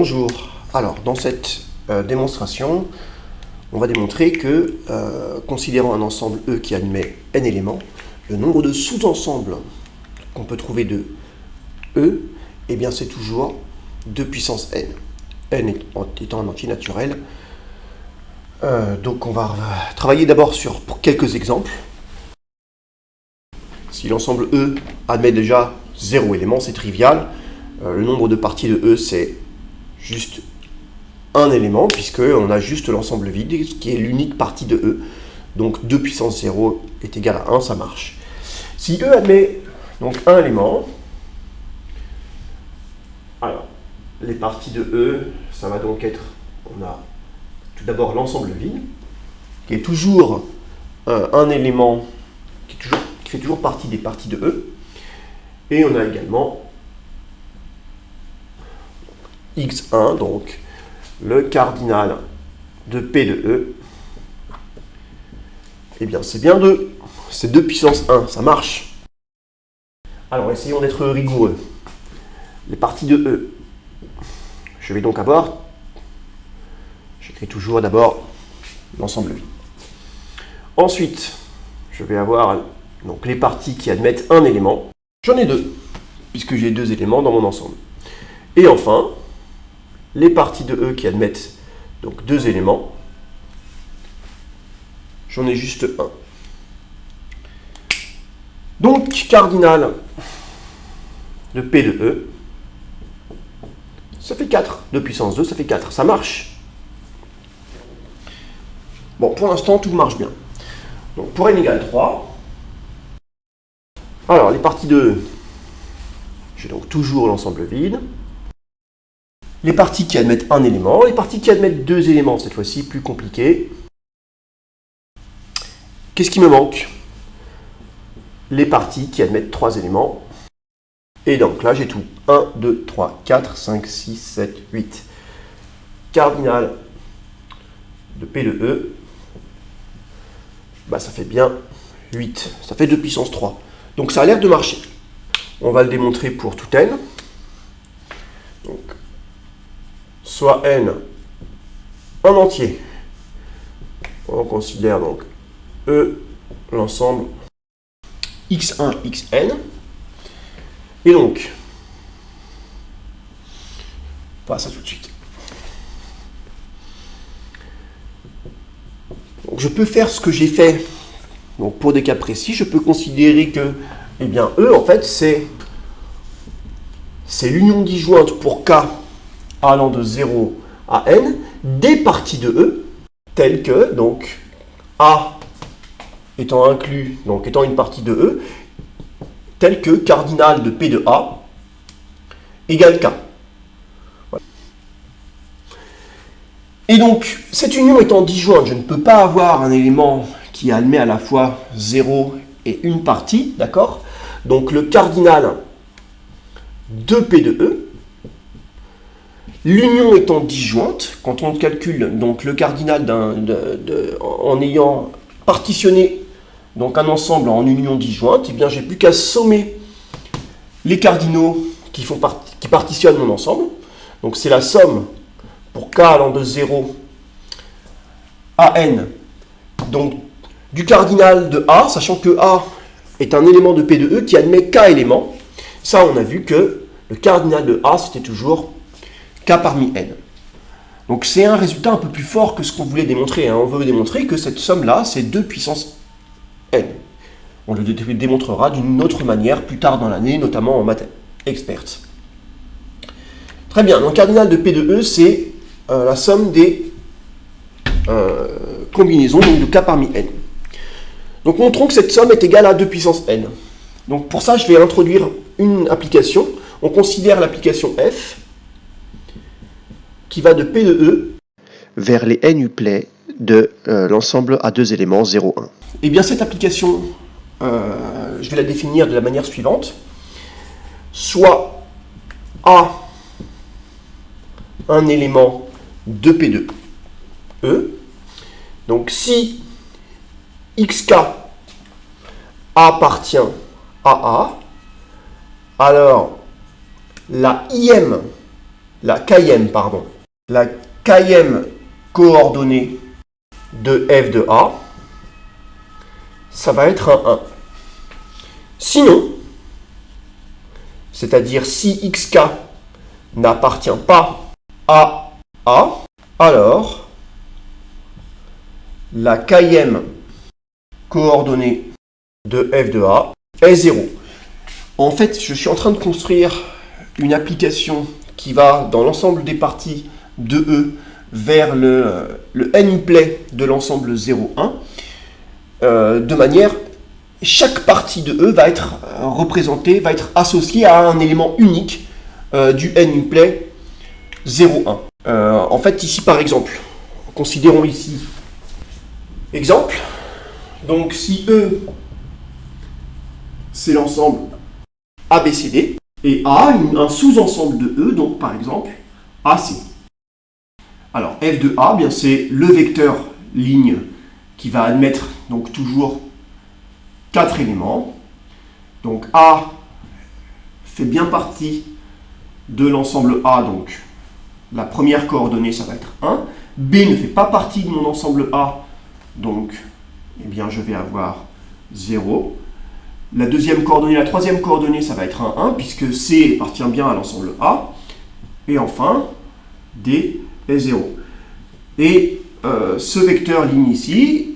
Bonjour. Alors, dans cette démonstration, on va démontrer que, considérant un ensemble E qui admet n éléments, le nombre de sous-ensembles qu'on peut trouver de E, eh bien c'est toujours 2 puissance n. N étant un entier naturel. Donc on va travailler d'abord sur quelques exemples. Si l'ensemble E admet déjà 0 élément, c'est trivial. Le nombre de parties de E, c'est juste un élément, puisqu'on a juste l'ensemble vide, qui est l'unique partie de E. Donc 2 puissance 0 est égal à 1, ça marche. Si E admet donc un élément, alors les parties de E, ça va donc être, on a tout d'abord l'ensemble vide, qui est toujours un élément qui fait toujours partie des parties de E. Et on a également x1, donc le cardinal de P de E. Eh bien, c'est bien 2. C'est 2 puissance 1, ça marche. Alors, essayons d'être rigoureux. Les parties de E. Je vais donc avoir, j'écris toujours d'abord l'ensemble vide. Ensuite, je vais avoir donc les parties qui admettent un élément. J'en ai deux, puisque j'ai deux éléments dans mon ensemble. Et enfin, les parties de E qui admettent donc deux éléments. J'en ai juste un. Donc, cardinal de P de E, ça fait 4. 2 puissance 2, ça fait 4. Ça marche. Bon, pour l'instant, tout marche bien. Donc, pour n égale 3, alors, les parties de E, j'ai donc toujours l'ensemble vide. Les parties qui admettent un élément, les parties qui admettent deux éléments, cette fois-ci, plus compliqué. Qu'est-ce qui me manque? Les parties qui admettent trois éléments. Et donc là, j'ai tout. 1, 2, 3, 4, 5, 6, 7, 8. Cardinal de P de E, bah, ça fait bien 8. Ça fait 2 puissance 3. Donc ça a l'air de marcher. On va le démontrer pour tout n. Donc, soit n en entier. On considère donc E, l'ensemble x1, xn. Et donc, on passe à tout de suite. Donc, je peux faire ce que j'ai fait. Donc, pour des cas précis, je peux considérer que, eh bien, E, en fait, c'est l'union disjointe pour k allant de 0 à n des parties de E, telles que, donc, A étant inclus, donc étant une partie de E, telle que cardinal de P de A égale K. Voilà. Et donc, cette union étant disjointe, je ne peux pas avoir un élément qui admet à la fois 0 et une partie, d'accord? Donc, le cardinal de P de E, l'union étant disjointe, quand on calcule donc, le cardinal en ayant partitionné donc, un ensemble en union disjointe, eh bien, j'ai plus qu'à sommer les cardinaux qui partitionnent mon ensemble. Donc c'est la somme pour k allant de 0 à n, donc du cardinal de A, sachant que A est un élément de P de E qui admet k éléments. Ça, on a vu que le cardinal de A, c'était toujours k parmi n. Donc c'est un résultat un peu plus fort que ce qu'on voulait démontrer. On veut démontrer que cette somme-là, c'est 2 puissance n. On le démontrera d'une autre manière plus tard dans l'année, notamment en maths expertes. Très bien, donc cardinal de P de E, c'est la somme des combinaisons donc de k parmi n. Donc montrons que cette somme est égale à 2 puissance n. Donc pour ça, je vais introduire une application. On considère l'application f qui va de P de E vers les n uplets de l'ensemble à deux éléments 0, 1. Et bien cette application, je vais la définir de la manière suivante. Soit A, un élément de P de E. Donc si xk appartient à A, alors la im la km coordonnée de f de A, ça va être un 1. Sinon, c'est-à-dire si xk n'appartient pas à A, alors la km coordonnée de f de A est 0. En fait, je suis en train de construire une application qui va dans l'ensemble des parties de E vers le n-play de l'ensemble 0, 1, de manière, chaque partie de E va être représentée, va être associée à un élément unique du n-play 0, 1. En fait, ici par exemple, considérons ici, exemple, donc si E c'est l'ensemble ABCD, et A, un sous-ensemble de E, donc par exemple AC. Alors f de A, bien c'est le vecteur ligne qui va admettre donc toujours 4 éléments. Donc A fait bien partie de l'ensemble A, donc la première coordonnée ça va être 1. B ne fait pas partie de mon ensemble A, donc eh bien, je vais avoir 0. La deuxième coordonnée, la troisième coordonnée, ça va être un 1, puisque C appartient bien à l'ensemble A. Et enfin, D est 0. Et ce vecteur ligne ici,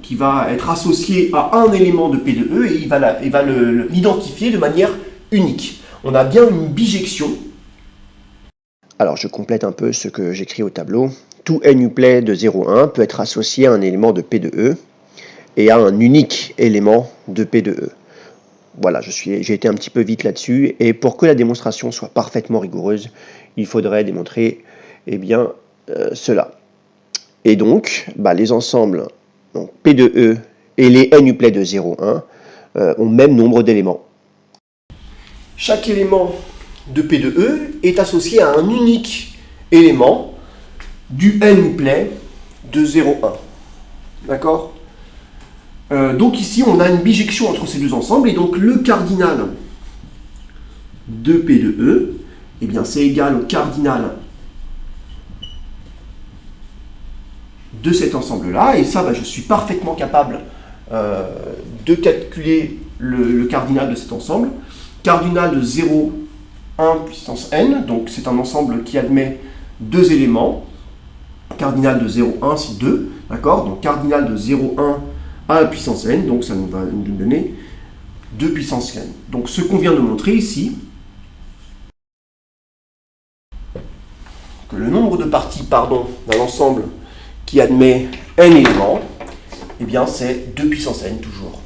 qui va être associé à un élément de P de E, et il va l'identifier de manière unique. On a bien une bijection. Alors je complète un peu ce que j'écris au tableau. Tout n-play de 0, 1 peut être associé à un élément de P de E et à un unique élément de P de E. Voilà, j'ai été un petit peu vite là-dessus, et pour que la démonstration soit parfaitement rigoureuse, il faudrait démontrer cela. Et donc, les ensembles donc P de E et les n-play de 0, 1 ont même nombre d'éléments. Chaque élément de P de E est associé à un unique élément du n-play de 0, 1. D'accord ? Donc ici, on a une bijection entre ces deux ensembles, et donc le cardinal de P de E, eh bien c'est égal au cardinal de cet ensemble-là, et ça, je suis parfaitement capable de calculer le cardinal de cet ensemble. Cardinal de 0, 1 puissance n, donc c'est un ensemble qui admet deux éléments. Cardinal de 0, 1, c'est 2, d'accord ? Donc cardinal de 0, 1 à la puissance n, donc ça va nous donner 2 puissance n. Donc ce qu'on vient de montrer ici, que le nombre de parties d'un ensemble qui admet n éléments, eh bien c'est 2 puissance n toujours.